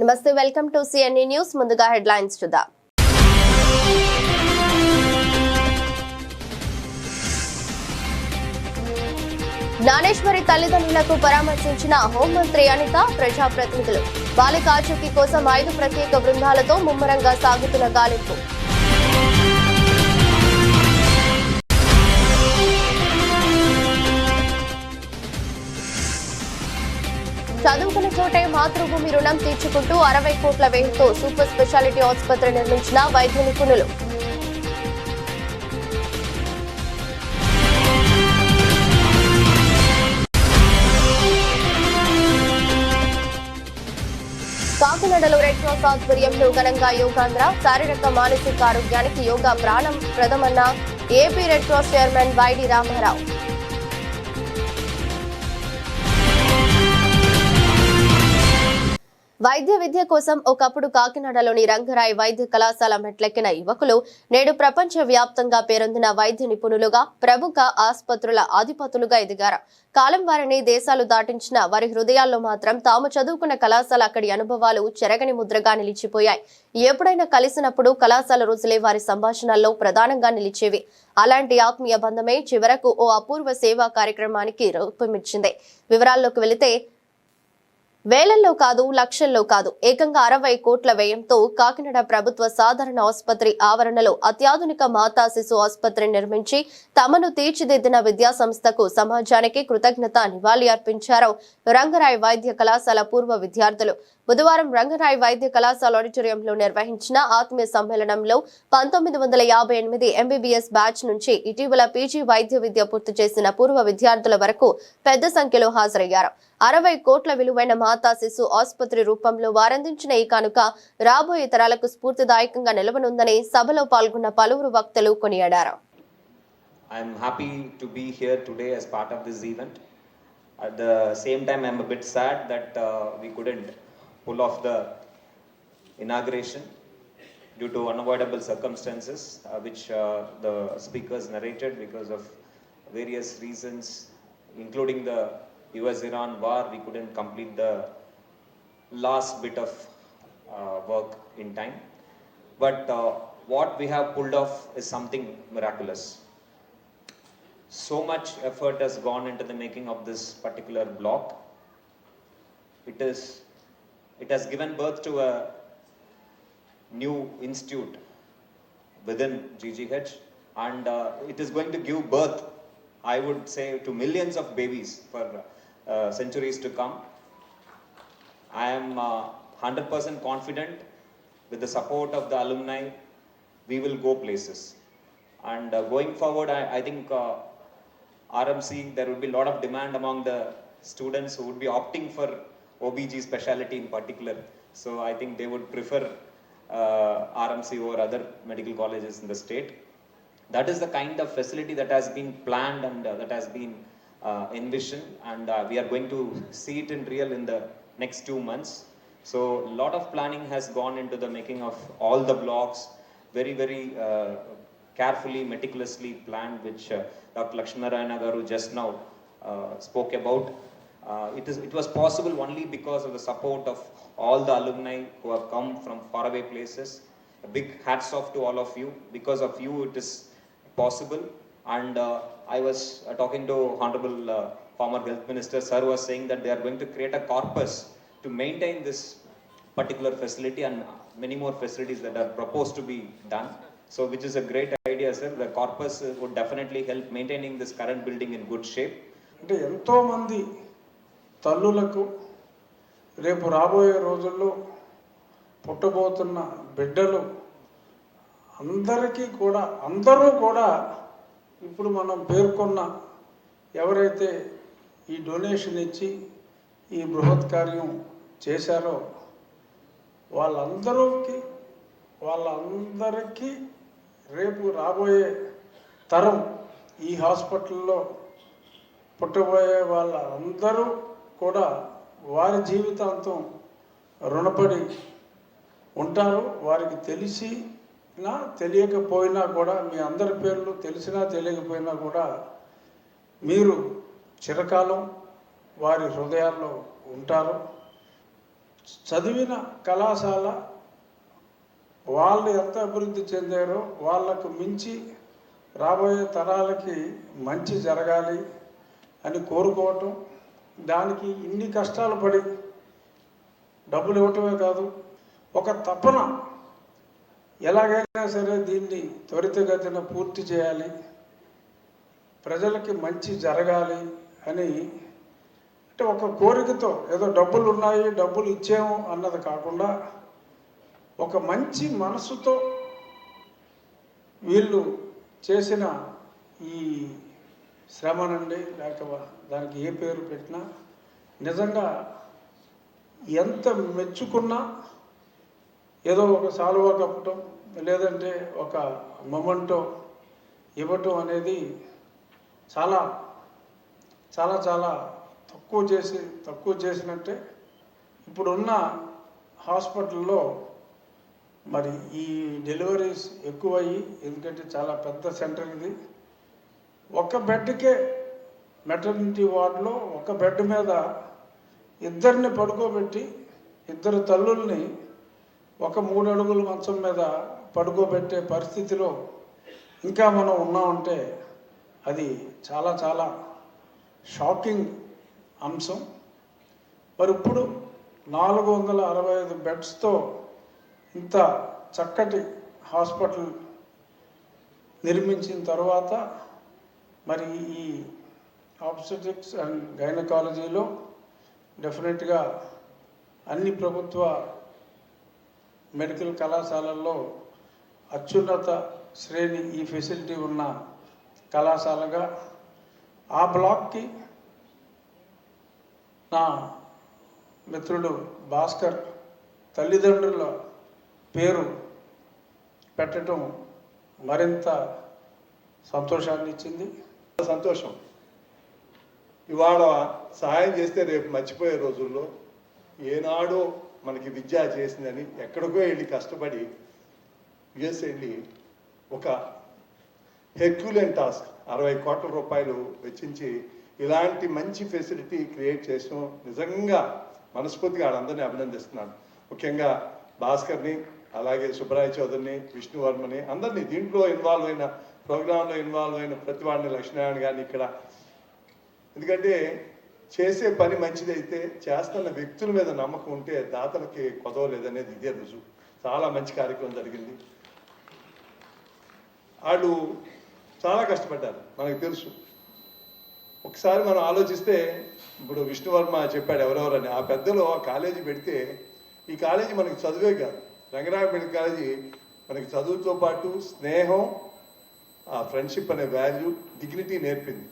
నమస్తే, welcome to సిఎన్ఈ news. ముందుగా headlines చూద్దాం. జ్ఞానేశ్వరి తల్లిదండ్రులకు పరామర్శించిన హోంమంత్రి అనిత, ప్రజాప్రతినిధులు. బాలిక ఆచూకీ కోసం 5 ప్రత్యేక బృందాలతో ముమ్మరంగా సాగుతున్న గాలింపు. చదువుకున్న చోటే మాతృభూమి రుణం తీర్చుకుంటూ 60 కోట్ల వ్యయంతో సూపర్ స్పెషాలిటీ ఆసుపత్రి నిర్మించిన వైద్య నిపుణులు. కాకినాడలో రెడ్ క్రాస్ ఆధ్వర్యంలో ఘనంగా యోగాంధ్ర. శారీరక మానసిక ఆరోగ్యానికి యోగా ప్రాణం ప్రదమన్న AP Red Cross chairman YD Ramarao. వైద్య విద్య కోసం ఒకప్పుడు కాకినాడలోని రంగరాయ్ వైద్య కళాశాల మెట్లెక్కిన యువకులు నేడు ప్రపంచ వ్యాప్తంగా పేరొందిన వైద్య నిపుణులుగా, ప్రముఖ ఆసుపత్రుల అధిపతులుగా ఎదిగారు. కాలం వారిని దేశాలు దాటించిన వారి హృదయాల్లో మాత్రం తాము చదువుకున్న కళాశాల అక్కడి అనుభవాలు చెరగని ముద్రగా నిలిచిపోయాయి. ఎప్పుడైనా కలిసినప్పుడు కళాశాల రోజులే వారి సంభాషణల్లో ప్రధానంగా నిలిచేవి. అలాంటి ఆత్మీయ బంధమే చివరకు ఓ అపూర్వ సేవా కార్యక్రమానికి రూపమిచ్చింది. వివరాల్లోకి వెళితే వేలల్లో కాదు, లక్షల్లో కాదు, ఏకంగా 60 కోట్ల వ్యయంతో కాకినాడ ప్రభుత్వ సాధారణ ఆసుపత్రి ఆవరణలో అత్యాధునిక మాతా శిశు ఆసుపత్రి నిర్మించి తమను తీర్చిదిద్దిన విద్యా సంస్థకు, సమాజానికి కృతజ్ఞత నివాళి అర్పించారు రంగరాయ్ వైద్య కళాశాల పూర్వ విద్యార్థులు. బుధవారం రంగరాయ్ వైద్య కళాశాల ఆడిటోరియంలో నిర్వహించిన ఆత్మీయ సమ్మేళనంలో 1958 ఎంబీబీఎస్ బ్యాచ్ నుంచి ఇటీవల పీజీ వైద్య విద్య పూర్తి చేసిన పూర్వ విద్యార్థుల వరకు పెద్ద సంఖ్యలో హాజరయ్యారు. 60 కోట్ల విలువైన మాతా శిశు ఆసుపత్రి రూపంలో వారందించిన ఈ కానుక రాబోయే తరాలకు స్ఫూర్తిదాయకంగా నిలవనుందని సభలో పాల్గొన్న పలువురు వక్తలు కొనియాడారు. I am happy to be here today as part of this event. At the same time, I am a bit sad that we couldn't pull off the inauguration due to unavoidable circumstances, which the speakers narrated because of various reasons, including the US-Iran war. We couldn't complete the last bit of work in time. But what we have pulled off is something miraculous. So much effort has gone into the making of this particular block. It has given birth to a new institute within GGH, and it is going to give birth, I would say, to millions of babies for centuries to come. I am 100% confident with the support of the alumni, we will go places. And going forward, I think RMC, there will be a lot of demand among the students who would be opting for OBG specialty in particular. So I think they would prefer RMC over other medical colleges in the state. That is the kind of facility that has been planned and that has been envisioned, and we are going to see it in real in the next 2 months. So a lot of planning has gone into the making of all the blocks, very carefully, meticulously planned, which Dr. Lakshminarayana Garu just now spoke about. It was possible only because of the support of all the alumni who have come from faraway places. A big hats off to all of you. Because of you, it is possible. And I was talking to Honorable former Health Minister, Sir was saying that they are going to create a corpus to maintain this particular facility and many more facilities that are proposed to be done. So which is a great idea, sir. The corpus would definitely help maintaining this current building in good shape. అంటే ఎంతో మంది తల్లులకు రేపు రాబోయే రోజుల్లో పుట్టబోతున్న బిడ్డలు అందరూ కూడా ఇప్పుడు మనం పేర్కొన్న ఎవరైతే ఈ డొనేషన్ ఇచ్చి ఈ బృహత్ కార్యం చేశారో వాళ్ళందరికీ రేపు రాబోయే తరం ఈ హాస్పిటల్లో పుట్టబోయే వాళ్ళందరూ కూడా వారి జీవితాంతం రుణపడి ఉంటారు. వారికి తెలియకపోయినా కూడా, మీ అందరి పేర్లు తెలిసినా తెలియకపోయినా కూడా మీరు చిరకాలం వారి హృదయాల్లో ఉంటారు. చదివిన కళాశాల వాళ్ళు ఎంత అభివృద్ధి చెందారో వాళ్ళకు మించి రాబోయే తరాలకి మంచి జరగాలి అని కోరుకోవటం, దానికి ఇన్ని కష్టాలు పడి డబ్బులు ఇవ్వటమే కాదు, ఒక తపన ఎలాగైనా సరే దీన్ని త్వరితగతిన పూర్తి చేయాలి, ప్రజలకి మంచి జరగాలి అని, అంటే ఒక కోరికతో ఏదో డబ్బులు ఉన్నాయి డబ్బులు ఇచ్చాము అన్నది కాకుండా ఒక మంచి మనసుతో వీళ్ళు చేసిన ఈ శ్రమనండి, లేక దానికి ఏ పేరు పెట్టినా నిజంగా ఎంత మెచ్చుకున్నా ఏదో ఒక సాలువా కప్పటం లేదంటే ఒక మొమెంటో ఇవ్వటం అనేది చాలా చాలా చాలా తక్కువ చేసినట్టే. ఇప్పుడున్న హాస్పిటల్లో మరి ఈ డెలివరీస్ ఎక్కువయ్యి, ఎందుకంటే చాలా పెద్ద సెంటర్ ఇది, ఒక బెడ్కే మెటర్నిటీ వార్డులో ఒక బెడ్ మీద ఇద్దరిని పడుకోబెట్టి, ఇద్దరు తల్లుల్ని ఒక 3 అడుగుల మంచం మీద పడుకోబెట్టే పరిస్థితిలో ఇంకా మనం ఉన్నామంటే అది చాలా చాలా షాకింగ్ అంశం. మరి ఇప్పుడు 465 బెడ్స్తో ఇంత చక్కటి హాస్పిటల్ నిర్మించిన తర్వాత మరి ఈ ఆబ్స్టెటిక్స్ అండ్ గైనకాలజీలో డెఫినెట్గా అన్ని ప్రభుత్వ మెడికల్ కళాశాలల్లో అత్యున్నత శ్రేణి ఈ ఫెసిలిటీ ఉన్న కళాశాలగా ఆ బ్లాక్కి నా మిత్రుడు భాస్కర్ తల్లిదండ్రుల పేరు పెట్టడం మరింత సంతోషాన్ని ఇచ్చింది. సంతోషం. ఇవాళ సహాయం చేస్తే రేపు మర్చిపోయే రోజుల్లో ఏనాడో మనకి విద్య చేసిందని ఎక్కడికో వెళ్ళి కష్టపడి యుఎస్ వెళ్ళి ఒక హెర్క్యులెన్ టాస్క్ 60 కోట్ల రూపాయలు వెచ్చించి ఇలాంటి మంచి ఫెసిలిటీ క్రియేట్ చేసాం. నిజంగా మనస్ఫూర్తిగా వాళ్ళందరినీ అభినందిస్తున్నాను. ముఖ్యంగా భాస్కర్ని, అలాగే సుబ్బరాయ చౌదరిని, విష్ణువర్మని, అందరినీ దీంట్లో ఇన్వాల్వ్ అయిన, ప్రోగ్రాంలో ఇన్వాల్వ్ అయిన ప్రతి వాడిని, లక్ష్మీనారాయణ గారిని ఇక్కడ, ఎందుకంటే చేసే పని మంచిదైతే చేస్తున్న వ్యక్తుల మీద నమ్మకం ఉంటే దాతలకి కొదవలేదనేది ఇదే రుజువు. చాలా మంచి కార్యక్రమం జరిగింది. వాళ్ళు చాలా కష్టపడ్డారు, మనకు తెలుసు. ఒకసారి మనం ఆలోచిస్తే, ఇప్పుడు విష్ణువర్మ చెప్పాడు ఎవరెవరని, ఆ పెద్దలు ఆ కాలేజీ పెడితే ఈ కాలేజీ మనకి చదువే కాదు, రంగనాథ మెడికల్ కాలేజీ మనకి చదువుతో పాటు స్నేహం, ఆ ఫ్రెండ్షిప్ అనే వాల్యూ, డిగ్నిటీ నేర్పింది.